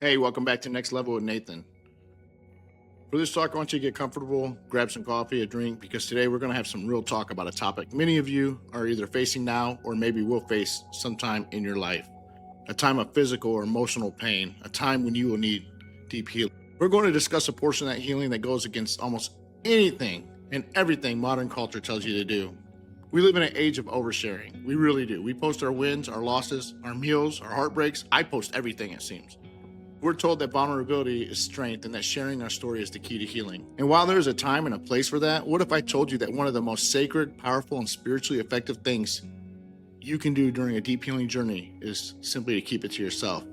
Hey, welcome back to Next Level with Nathan. For this talk, I want you to get comfortable, grab some coffee, a drink, because today we're going to have some real talk about a topic many of you are either facing now or maybe will face sometime in your life. A time of physical or emotional pain, a time when you will need deep healing. We're going to discuss a portion of that healing that goes against almost anything and everything modern culture tells you to do. We live in an age of oversharing. We really do. We post our wins, our losses, our meals, our heartbreaks. I post everything, it seems. We're told that vulnerability is strength and that sharing our story is the key to healing. And while there is a time and a place for that, what if I told you that one of the most sacred, powerful, and spiritually effective things you can do during a deep healing journey is simply to keep it to yourself?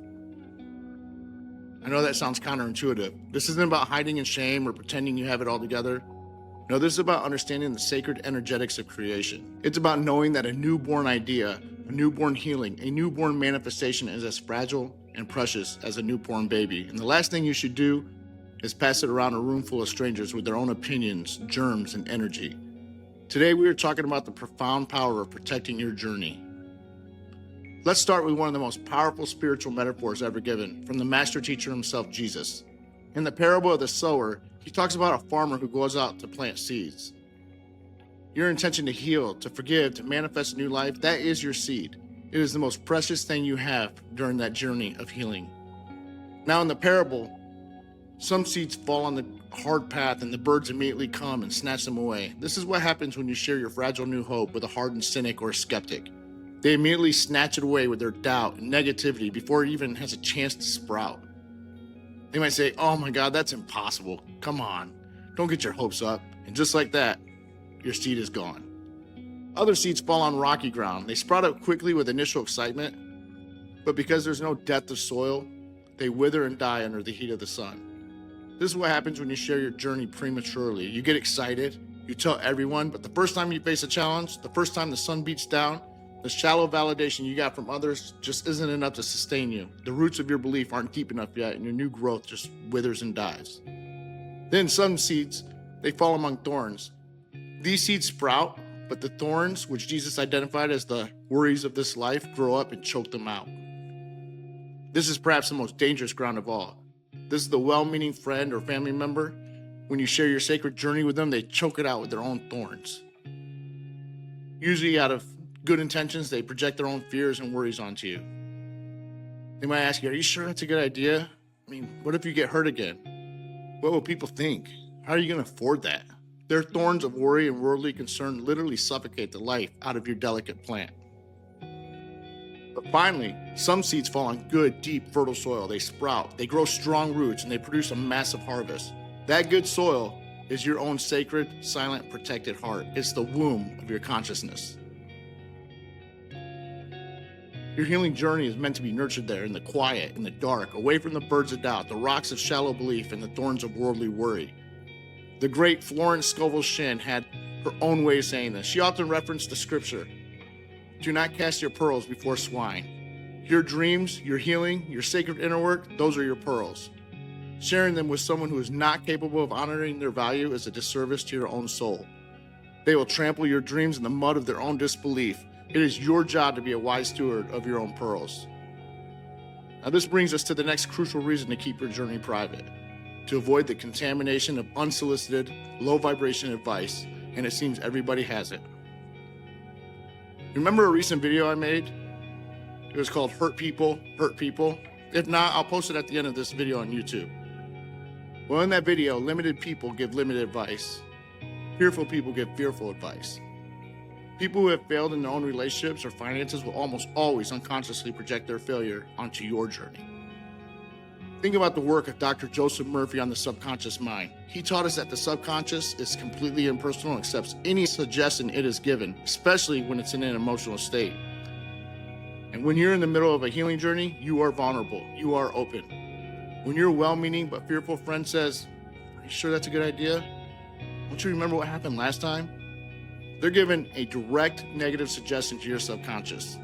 I know that sounds counterintuitive. This isn't about hiding in shame or pretending you have it all together. No, this is about understanding the sacred energetics of creation. It's about knowing that a newborn idea, a newborn healing, a newborn manifestation is as fragile and precious as a newborn baby. And the last thing you should do is pass it around a room full of strangers with their own opinions, germs, and energy. Today, we are talking about the profound power of protecting your journey. Let's start with one of the most powerful spiritual metaphors ever given from the master teacher himself, Jesus. In the parable of the sower, he talks about a farmer who goes out to plant seeds. Your intention to heal, to forgive, to manifest a new life, that is your seed. It is the most precious thing you have during that journey of healing. Now in the parable, some seeds fall on the hard path and the birds immediately come and snatch them away. This is what happens when you share your fragile new hope with a hardened cynic or a skeptic. They immediately snatch it away with their doubt and negativity before it even has a chance to sprout. They might say, "Oh my God, that's impossible. Come on, don't get your hopes up." And just like that, your seed is gone. Other seeds fall on rocky ground. They sprout up quickly with initial excitement, but because there's no depth of soil, they wither and die under the heat of the sun. This is what happens when you share your journey prematurely. You get excited, you tell everyone, but the first time you face a challenge, the first time the sun beats down, the shallow validation you got from others just isn't enough to sustain you. The roots of your belief aren't deep enough yet, and your new growth just withers and dies. Then some seeds, they fall among thorns. These seeds sprout, but the thorns, which Jesus identified as the worries of this life, grow up and choke them out. This is perhaps the most dangerous ground of all. This is the well-meaning friend or family member. When you share your sacred journey with them, they choke it out with their own thorns. Usually out of good intentions, they project their own fears and worries onto you. They might ask you, "Are you sure that's a good idea? I mean, what if you get hurt again? What will people think? How are you going to afford that?" Their thorns of worry and worldly concern literally suffocate the life out of your delicate plant. But finally, some seeds fall on good, deep, fertile soil. They sprout, they grow strong roots, and they produce a massive harvest. That good soil is your own sacred, silent, protected heart. It's the womb of your consciousness. Your healing journey is meant to be nurtured there in the quiet, in the dark, away from the birds of doubt, the rocks of shallow belief, and the thorns of worldly worry. The great Florence Scovel Shinn had her own way of saying this. She often referenced the scripture, "Do not cast your pearls before swine." Your dreams, your healing, your sacred inner work, those are your pearls. Sharing them with someone who is not capable of honoring their value is a disservice to your own soul. They will trample your dreams in the mud of their own disbelief. It is your job to be a wise steward of your own pearls. Now this brings us to the next crucial reason to keep your journey private. To avoid the contamination of unsolicited, low-vibration advice, and it seems everybody has it. Remember a recent video I made? It was called Hurt People, Hurt People. If not, I'll post it at the end of this video on YouTube. Well, in that video, limited people give limited advice. Fearful people give fearful advice. People who have failed in their own relationships or finances will almost always unconsciously project their failure onto your journey. Think about the work of Dr. Joseph Murphy on the subconscious mind. He taught us that the subconscious is completely impersonal and accepts any suggestion it is given, especially when it's in an emotional state. And when you're in the middle of a healing journey, you are vulnerable, you are open. When your well-meaning but fearful friend says, "Are you sure that's a good idea? Don't you remember what happened last time?" They're giving a direct negative suggestion to your subconscious.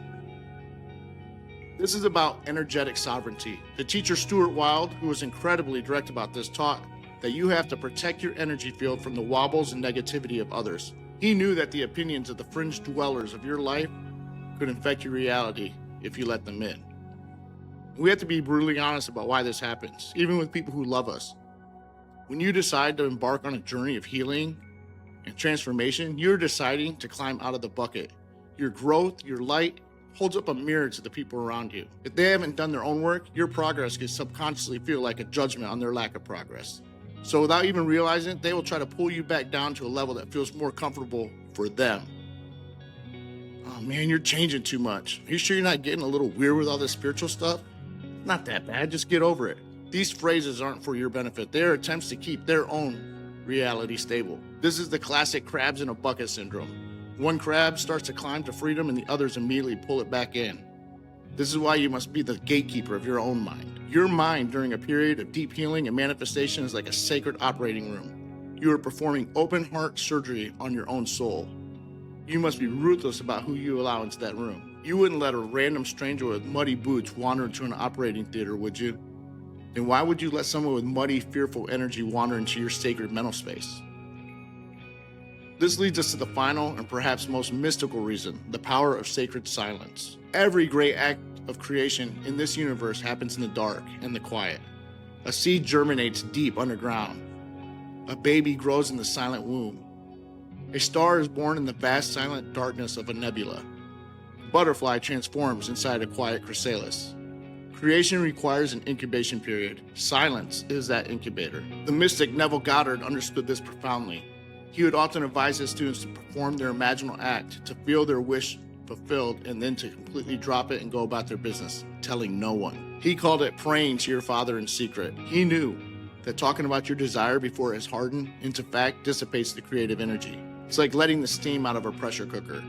This is about energetic sovereignty. The teacher Stuart Wilde, who was incredibly direct about this, taught that you have to protect your energy field from the wobbles and negativity of others. He knew that the opinions of the fringe dwellers of your life could infect your reality if you let them in. We have to be brutally honest about why this happens, even with people who love us. When you decide to embark on a journey of healing and transformation, you're deciding to climb out of the bucket. Your growth, your light, holds up a mirror to the people around you. If they haven't done their own work, your progress can subconsciously feel like a judgment on their lack of progress. So without even realizing it, they will try to pull you back down to a level that feels more comfortable for them. Oh man, you're changing too much. Are you sure you're not getting a little weird with all this spiritual stuff? Not that bad, just get over it. These phrases aren't for your benefit. They are attempts to keep their own reality stable. This is the classic crabs in a bucket syndrome. One crab starts to climb to freedom and the others immediately pull it back in. This is why you must be the gatekeeper of your own mind. Your mind during a period of deep healing and manifestation is like a sacred operating room. You are performing open heart surgery on your own soul. You must be ruthless about who you allow into that room. You wouldn't let a random stranger with muddy boots wander into an operating theater, would you? Then why would you let someone with muddy, fearful energy wander into your sacred mental space? This leads us to the final and perhaps most mystical reason, the power of sacred silence. Every great act of creation in this universe happens in the dark and the quiet. A seed germinates deep underground. A baby grows in the silent womb. A star is born in the vast silent darkness of a nebula. A butterfly transforms inside a quiet chrysalis. Creation requires an incubation period. Silence is that incubator. The mystic Neville Goddard understood this profoundly. He would often advise his students to perform their imaginal act, to feel their wish fulfilled, and then to completely drop it and go about their business, telling no one. He called it praying to your Father in secret. He knew that talking about your desire before it is hardened into fact dissipates the creative energy. It's like letting the steam out of a pressure cooker.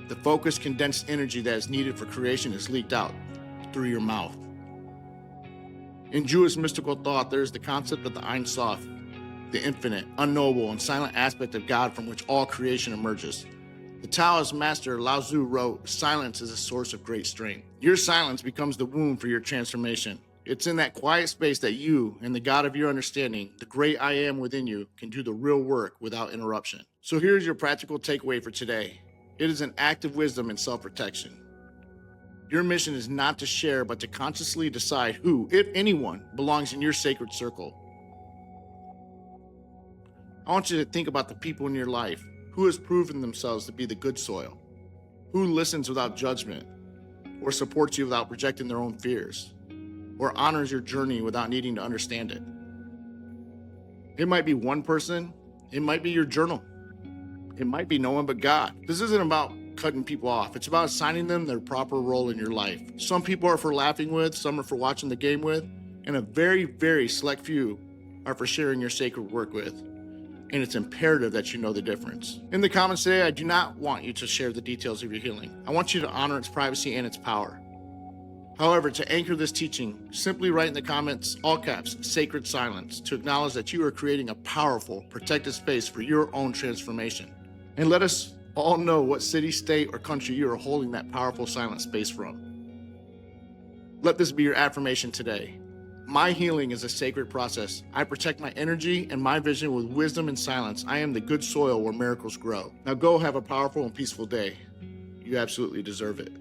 The focused, condensed energy that is needed for creation is leaked out through your mouth. In Jewish mystical thought, there is the concept of the Ein Sof, the infinite, unknowable, and silent aspect of God from which all creation emerges. The Taoist master Lao Tzu wrote, "Silence is a source of great strength." Your silence becomes the womb for your transformation. It's in that quiet space that you and the God of your understanding, the great I am within you, can do the real work without interruption. So here's your practical takeaway for today. It is an act of wisdom and self-protection. Your mission is not to share, but to consciously decide who, if anyone, belongs in your sacred circle. I want you to think about the people in your life. Who has proven themselves to be the good soil? Who listens without judgment? Or supports you without projecting their own fears? Or honors your journey without needing to understand it? It might be one person. It might be your journal. It might be no one but God. This isn't about cutting people off. It's about assigning them their proper role in your life. Some people are for laughing with, some are for watching the game with, and a very, very select few are for sharing your sacred work with. And it's imperative that you know the difference. In the comments today, I do not want you to share the details of your healing. I want you to honor its privacy and its power. However, to anchor this teaching, simply write in the comments, all caps, sacred silence, to acknowledge that you are creating a powerful, protected space for your own transformation. And let us all know what city, state, or country you are holding that powerful silent space from. Let this be your affirmation today. My healing is a sacred process. I protect my energy and my vision with wisdom and silence. I am the good soil where miracles grow. Now go have a powerful and peaceful day. You absolutely deserve it.